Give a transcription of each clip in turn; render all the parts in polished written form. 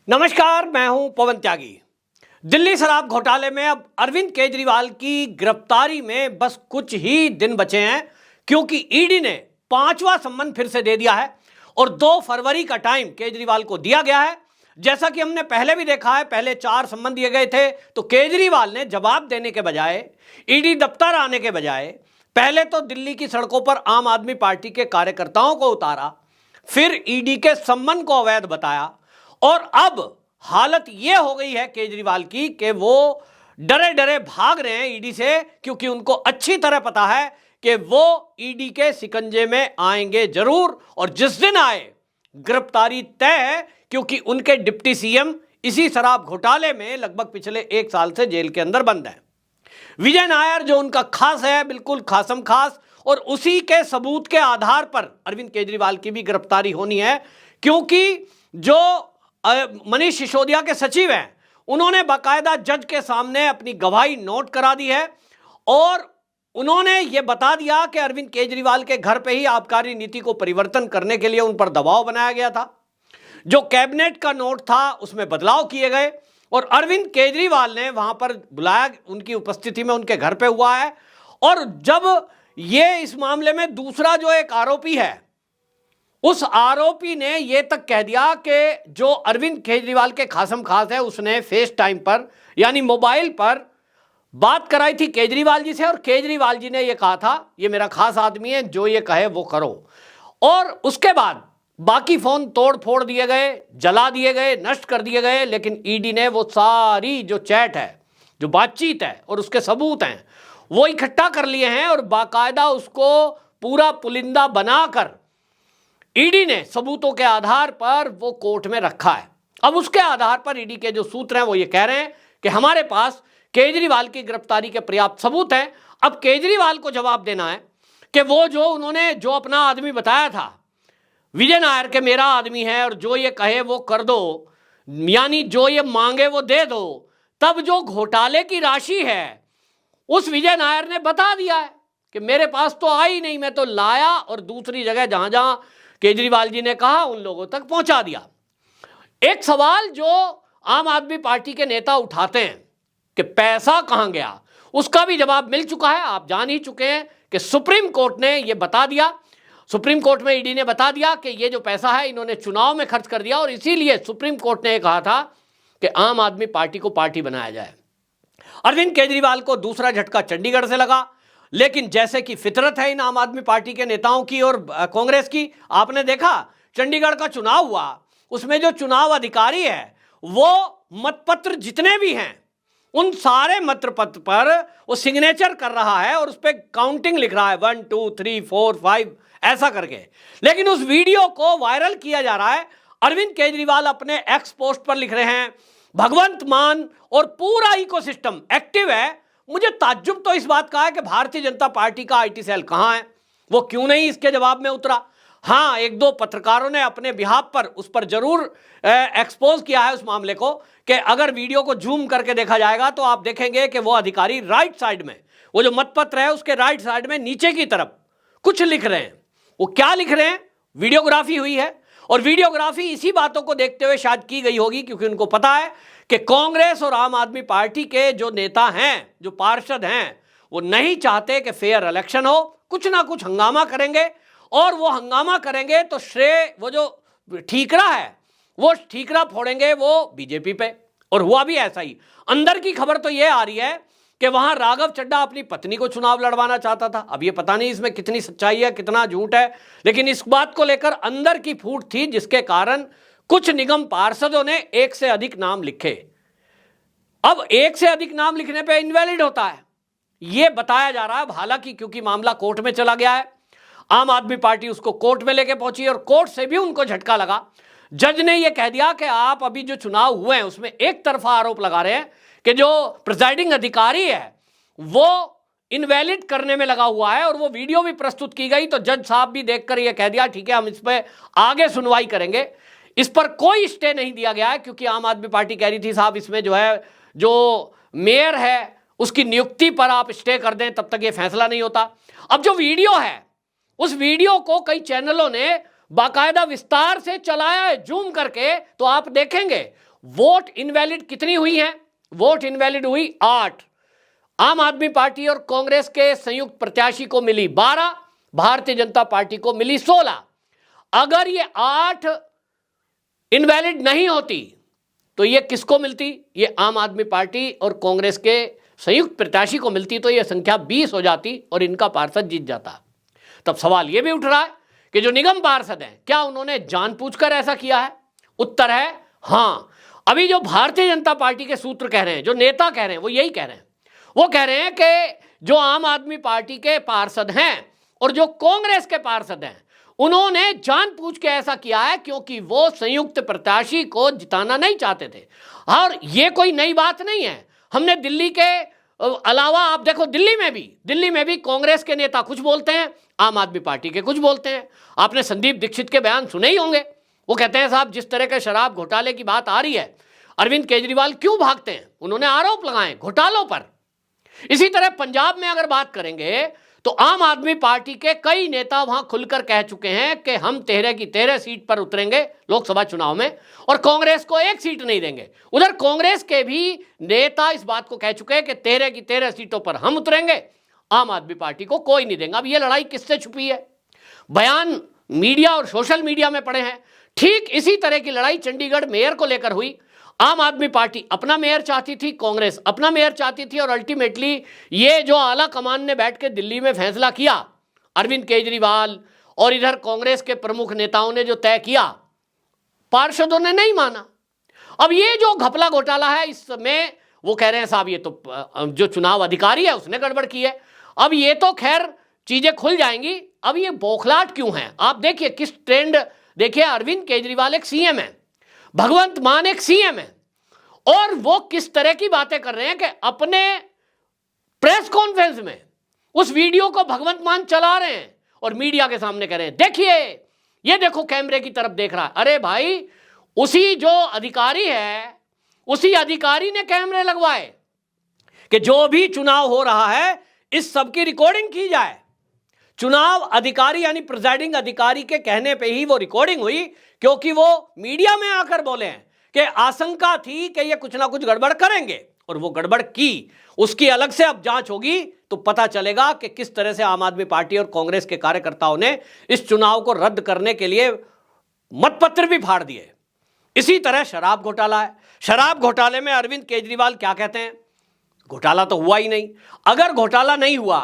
नमस्कार, मैं हूं पवन त्यागी। दिल्ली शराब घोटाले में अब अरविंद केजरीवाल की गिरफ्तारी में बस कुछ ही दिन बचे हैं, क्योंकि ईडी ने 5वां सम्मन फिर से दे दिया है और 2 फरवरी का टाइम केजरीवाल को दिया गया है। जैसा कि हमने पहले भी देखा है, पहले 4 सम्मन दिए गए थे, तो केजरीवाल ने जवाब देने के बजाय, ईडी दफ्तर आने के बजाय पहले तो दिल्ली की सड़कों पर आम आदमी पार्टी के कार्यकर्ताओं को उतारा, फिर ईडी के सम्मन को अवैध बताया और अब हालत यह हो गई है केजरीवाल की कि वो डरे डरे भाग रहे हैं ईडी से, क्योंकि उनको अच्छी तरह पता है कि वो ईडी के शिकंजे में आएंगे जरूर, और जिस दिन आए गिरफ्तारी तय है, क्योंकि उनके डिप्टी सीएम इसी शराब घोटाले में लगभग पिछले 1 साल से जेल के अंदर बंद है। विजय नायर जो उनका खास है, बिल्कुल खासम खास, और उसी के सबूत के आधार पर अरविंद केजरीवाल की भी गिरफ्तारी होनी है, क्योंकि जो मनीष सिसोदिया के सचिव हैं, उन्होंने बाकायदा जज के सामने अपनी गवाही नोट करा दी है और उन्होंने यह बता दिया कि अरविंद केजरीवाल के घर पे ही आबकारी नीति को परिवर्तन करने के लिए उन पर दबाव बनाया गया था। जो कैबिनेट का नोट था उसमें बदलाव किए गए और अरविंद केजरीवाल ने वहां पर बुलाया, उनकी उपस्थिति में उनके घर पे हुआ है। और जब ये इस मामले में दूसरा जो एक आरोपी है, उस आरोपी ने यह तक कह दिया कि जो अरविंद केजरीवाल के खासम खास है, उसने फेस टाइम पर यानी मोबाइल पर बात कराई थी केजरीवाल जी से, और केजरीवाल जी ने यह कहा था ये मेरा खास आदमी है, जो ये कहे वो करो। और उसके बाद बाकी फोन तोड़ फोड़ दिए गए, जला दिए गए, नष्ट कर दिए गए, लेकिन ईडी ने वो सारी जो चैट है, जो बातचीत है और उसके सबूत हैं, वो इकट्ठा कर लिए हैं और बाकायदा उसको पूरा पुलिंदा बनाकर ईडी ने सबूतों के आधार पर वो कोर्ट में रखा है। अब उसके आधार पर ईडी के जो सूत्र हैं वो ये कह रहे हैं कि हमारे पास केजरीवाल की गिरफ्तारी के पर्याप्त सबूत हैं। अब केजरीवाल को जवाब देना है कि वो जो उन्होंने जो अपना आदमी बताया था विजय नायर के मेरा आदमी है और जो ये कहे वो कर दो, यानी जो ये मांगे वो दे दो, तब जो घोटाले की राशि है उस विजय नायर ने बता दिया है कि मेरे पास तो आई नहीं, मैं तो लाया और दूसरी जगह जहां जहां केजरीवाल जी ने कहा उन लोगों तक पहुंचा दिया। एक सवाल जो आम आदमी पार्टी के नेता उठाते हैं कि पैसा कहां गया, उसका भी जवाब मिल चुका है। आप जान ही चुके हैं कि सुप्रीम कोर्ट ने यह बता दिया, सुप्रीम कोर्ट में ईडी ने बता दिया कि ये जो पैसा है इन्होंने चुनाव में खर्च कर दिया, और इसीलिए सुप्रीम कोर्ट ने कहा था कि आम आदमी पार्टी को पार्टी बनाया जाए। अरविंद केजरीवाल को दूसरा झटका चंडीगढ़ से लगा, लेकिन जैसे कि फितरत है इन आम आदमी पार्टी के नेताओं की और कांग्रेस की, आपने देखा चंडीगढ़ का चुनाव हुआ, उसमें जो चुनाव अधिकारी है वो मतपत्र जितने भी हैं उन सारे मतपत्र पर वो सिग्नेचर कर रहा है और उस पर काउंटिंग लिख रहा है 1 2 3 4 5 ऐसा करके। लेकिन उस वीडियो को वायरल किया जा रहा है। अरविंद केजरीवाल अपने एक्स पोस्ट पर लिख रहे हैं भगवंत मान और पूरा इकोसिस्टम एक्टिव है। मुझे ताज्जुब तो इस बात का है कि भारतीय जनता पार्टी का आईटी सेल कहां है, वो क्यों नहीं इसके जवाब में उतरा। हाँ, 1-2 पत्रकारों ने अपने बिहाफ पर उस पर जरूर एक्सपोज किया है उस मामले को, कि अगर वीडियो को जूम करके देखा जाएगा तो आप देखेंगे कि वो अधिकारी राइट साइड में, वो जो मतपत्र है उसके राइट साइड में नीचे की तरफ कुछ लिख रहे हैं। वो क्या लिख रहे हैं? वीडियोग्राफी हुई है, और वीडियोग्राफी इसी बातों को देखते हुए शायद की गई होगी, क्योंकि उनको पता है कि कांग्रेस और आम आदमी पार्टी के जो नेता हैं, जो पार्षद हैं, वो नहीं चाहते कि फेयर इलेक्शन हो, कुछ ना कुछ हंगामा करेंगे, और वो हंगामा करेंगे तो श्रेय वो जो ठीकरा है वो ठीकरा फोड़ेंगे वो बीजेपी पे। और हुआ भी ऐसा ही। अंदर की खबर तो ये आ रही है कि वहां राघव चड्ढा अपनी पत्नी को चुनाव लड़वाना चाहता था। अब ये पता नहीं इसमें कितनी सच्चाई है, कितना झूठ है, लेकिन इस बात को लेकर अंदर की फूट थी, जिसके कारण कुछ निगम पार्षदों ने 1 से अधिक नाम लिखे। अब 1 से अधिक नाम लिखने पे इनवैलिड होता है, यह बताया जा रहा है। हालांकि क्योंकि मामला कोर्ट में चला गया है, आम आदमी पार्टी उसको कोर्ट में लेके पहुंची और कोर्ट से भी उनको झटका लगा। जज ने यह कह दिया कि आप अभी जो चुनाव हुए हैं उसमें एक तरफा आरोप लगा रहे हैं कि जो प्रिजाइडिंग अधिकारी है वो इनवैलिड करने में लगा हुआ है, और वो वीडियो भी प्रस्तुत की गई। तो जज साहब भी देखकर यह कह दिया ठीक है, हम इस पर आगे सुनवाई करेंगे। इस पर कोई स्टे नहीं दिया गया है, क्योंकि आम आदमी पार्टी कह रही थी साहब इसमें जो है जो मेयर है उसकी नियुक्ति पर आप स्टे कर दें, तब तक ये फैसला नहीं होता। अब जो वीडियो है उस वीडियो को कई चैनलों ने बाकायदा विस्तार से चलाया है जूम करके, तो आप देखेंगे वोट इनवैलिड कितनी हुई हैं? वोट इनवैलिड हुई 8। आम आदमी पार्टी और कांग्रेस के संयुक्त प्रत्याशी को मिली 12, भारतीय जनता पार्टी को मिली 16। अगर ये 8 इनवैलिड नहीं होती तो ये किसको मिलती? ये आम आदमी पार्टी और कांग्रेस के संयुक्त प्रत्याशी को मिलती, तो ये संख्या 20 हो जाती और इनका पार्षद जीत जाता। तब सवाल ये भी उठ रहा है कि जो निगम पार्षद हैं, क्या उन्होंने जानबूझकर ऐसा किया है? उत्तर है हां। अभी जो भारतीय जनता पार्टी के सूत्र कह रहे हैं, जो नेता कह रहे हैं, वो यही कह रहे हैं। वो कह रहे हैं कि जो आम आदमी पार्टी के पार्षद हैं और जो कांग्रेस के पार्षद हैं, उन्होंने जानबूझ के ऐसा किया है क्योंकि वो संयुक्त प्रत्याशी को जिताना नहीं चाहते थे। और ये कोई नई बात नहीं है। हमने दिल्ली के अलावा आप देखो, दिल्ली में भी कांग्रेस के नेता कुछ बोलते हैं, आम आदमी पार्टी के कुछ बोलते हैं। आपने संदीप दीक्षित के बयान सुने ही होंगे। वो कहते हैं साहब, जिस तरह के शराब घोटाले की बात आ रही है, अरविंद केजरीवाल क्यों भागते हैं? उन्होंने आरोप लगाए घोटालों पर। इसी तरह पंजाब में अगर बात करेंगे तो आम आदमी पार्टी के कई नेता वहां खुलकर कह चुके हैं कि हम 13 की 13 सीट पर उतरेंगे लोकसभा चुनाव में और कांग्रेस को 1 सीट नहीं देंगे। उधर कांग्रेस के भी नेता इस बात को कह चुके हैं कि 13 की 13 सीटों पर हम उतरेंगे, आम आदमी पार्टी को कोई नहीं देगा। अब ये लड़ाई किससे छुपी है? बयान मीडिया और सोशल मीडिया में पड़े हैं। ठीक इसी तरह की लड़ाई चंडीगढ़ मेयर को लेकर हुई। आम आदमी पार्टी अपना मेयर चाहती थी, कांग्रेस अपना मेयर चाहती थी और अल्टीमेटली ये जो आला कमान ने बैठ के दिल्ली में फैसला किया, अरविंद केजरीवाल और इधर कांग्रेस के प्रमुख नेताओं ने जो तय किया, पार्षदों ने नहीं माना। अब ये जो घपला घोटाला है, इसमें वो कह रहे हैं साहब ये तो जो चुनाव अधिकारी है उसने गड़बड़ की है। अब ये तो खैर चीजें खुल जाएंगी। अब ये बौखलाहट क्यों है? आप देखिए किस ट्रेंड, देखिए अरविंद केजरीवाल एक सीएम है, भगवंत मान एक सीएम है, और वो किस तरह की बातें कर रहे हैं कि अपने प्रेस कॉन्फ्रेंस में उस वीडियो को भगवंत मान चला रहे हैं और मीडिया के सामने कह रहे हैं देखिए, ये देखो कैमरे की तरफ देख रहा है। अरे भाई, उसी जो अधिकारी है, उसी अधिकारी ने कैमरे लगवाए कि जो भी चुनाव हो रहा है इस सब की रिकॉर्डिंग की जाए। चुनाव अधिकारी यानी प्रिजाइडिंग अधिकारी के कहने पे ही वो रिकॉर्डिंग हुई, क्योंकि वो मीडिया में आकर बोले हैं कि आशंका थी कि ये कुछ ना कुछ गड़बड़ करेंगे और वो गड़बड़ की। उसकी अलग से अब जांच होगी तो पता चलेगा कि किस तरह से आम आदमी पार्टी और कांग्रेस के कार्यकर्ताओं ने इस चुनाव को रद्द करने के लिए मतपत्र भी फाड़ दिए। इसी तरह शराब घोटाला है। शराब घोटाले में अरविंद केजरीवाल क्या कहते हैं? घोटाला तो हुआ ही नहीं। अगर घोटाला नहीं हुआ,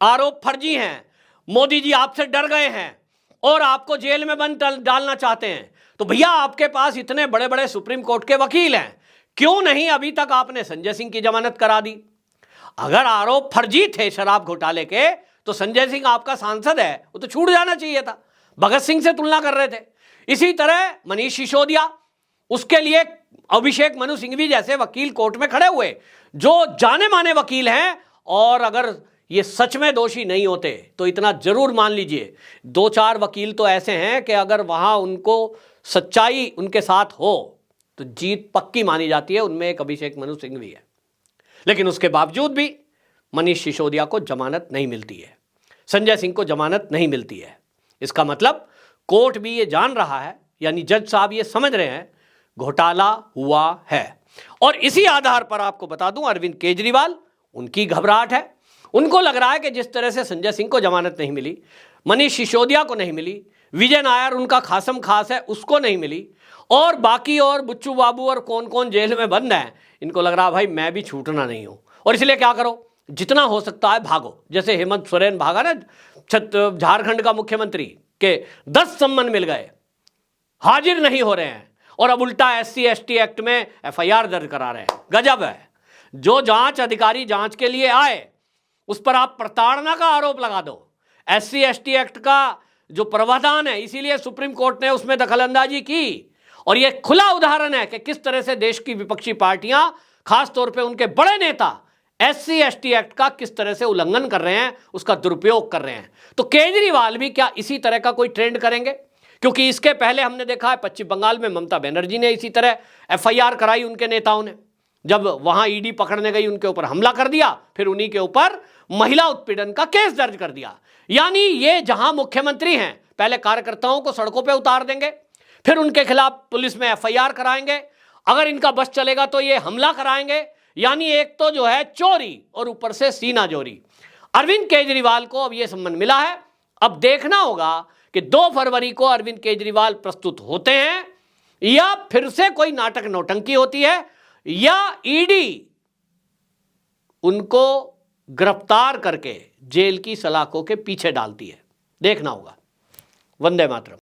आरोप फर्जी हैं, मोदी जी आपसे डर गए हैं और आपको जेल में बंद डालना चाहते हैं, तो भैया आपके पास इतने बड़े बड़े सुप्रीम कोर्ट के वकील हैं, क्यों नहीं अभी तक आपने संजय सिंह की जमानत करा दी? अगर आरोप फर्जी थे शराब घोटाले के तो संजय सिंह आपका सांसद है, वो तो छूट जाना चाहिए था। भगत सिंह से तुलना कर रहे थे। इसी तरह मनीष सिसोदिया, उसके लिए अभिषेक मनु सिंघवी जैसे वकील कोर्ट में खड़े हुए, जो जाने माने वकील हैं। और अगर ये सच में दोषी नहीं होते तो इतना जरूर मान लीजिए, 2-4 वकील तो ऐसे हैं कि अगर वहां उनको सच्चाई उनके साथ हो तो जीत पक्की मानी जाती है। उनमें एक अभिषेक मनु सिंघवी है। लेकिन उसके बावजूद भी मनीष सिसोदिया को जमानत नहीं मिलती है, संजय सिंह को जमानत नहीं मिलती है। इसका मतलब कोर्ट भी ये जान रहा है, यानी जज साहब ये समझ रहे हैं घोटाला हुआ है। और इसी आधार पर आपको बता दूं, अरविंद केजरीवाल, उनकी घबराहट है। उनको लग रहा है कि जिस तरह से संजय सिंह को जमानत नहीं मिली, मनीष सिसोदिया को नहीं मिली, विजय नायर उनका खासम खास है उसको नहीं मिली, और बाकी और बुच्चू बाबू और कौन कौन जेल में बंद है, इनको लग रहा भाई मैं भी छूटना नहीं हूं। और इसलिए क्या करो, जितना हो सकता है भागो। जैसे हेमंत सोरेन भागा ना, झारखंड का मुख्यमंत्री, के 10 सम्मन मिल गए, हाजिर नहीं हो रहे हैं, और अब उल्टा SC/ST एक्ट में FIR दर्ज करा रहे हैं। गजब है। जो जांच अधिकारी जांच के लिए आए उस पर आप प्रताड़ना का आरोप लगा दो। SC/ST एक्ट का जो प्रावधान है, इसीलिए सुप्रीम कोर्ट ने उसमें दखलंदाजी की। और यह खुला उदाहरण है कि किस तरह से देश की विपक्षी पार्टियां, खासतौर पे उनके बड़े नेता, SC/ST एक्ट का किस तरह से उल्लंघन कर रहे हैं, उसका दुरुपयोग कर रहे हैं। तो केजरीवाल भी क्या इसी तरह का कोई ट्रेंड करेंगे? क्योंकि इसके पहले हमने देखा है पश्चिम बंगाल में ममता बनर्जी ने इसी तरह FIR कराई उनके नेताओं ने। जब वहां ED पकड़ने गई, उनके ऊपर हमला कर दिया, फिर उन्हीं के ऊपर महिला उत्पीड़न का केस दर्ज कर दिया। यानी ये जहां मुख्यमंत्री हैं, पहले कार्यकर्ताओं को सड़कों पे उतार देंगे, फिर उनके खिलाफ पुलिस में FIR कराएंगे, अगर इनका बस चलेगा तो ये हमला कराएंगे, यानी एक तो जो है चोरी और ऊपर से सीना जोरी। अरविंद केजरीवाल को अब यह सम्मान मिला है। अब देखना होगा कि 2 फरवरी को अरविंद केजरीवाल प्रस्तुत होते हैं या फिर से कोई नाटक नौटंकी होती है या ईडी उनको गिरफ्तार करके जेल की सलाखों के पीछे डालती है। देखना होगा। वंदे मातरम।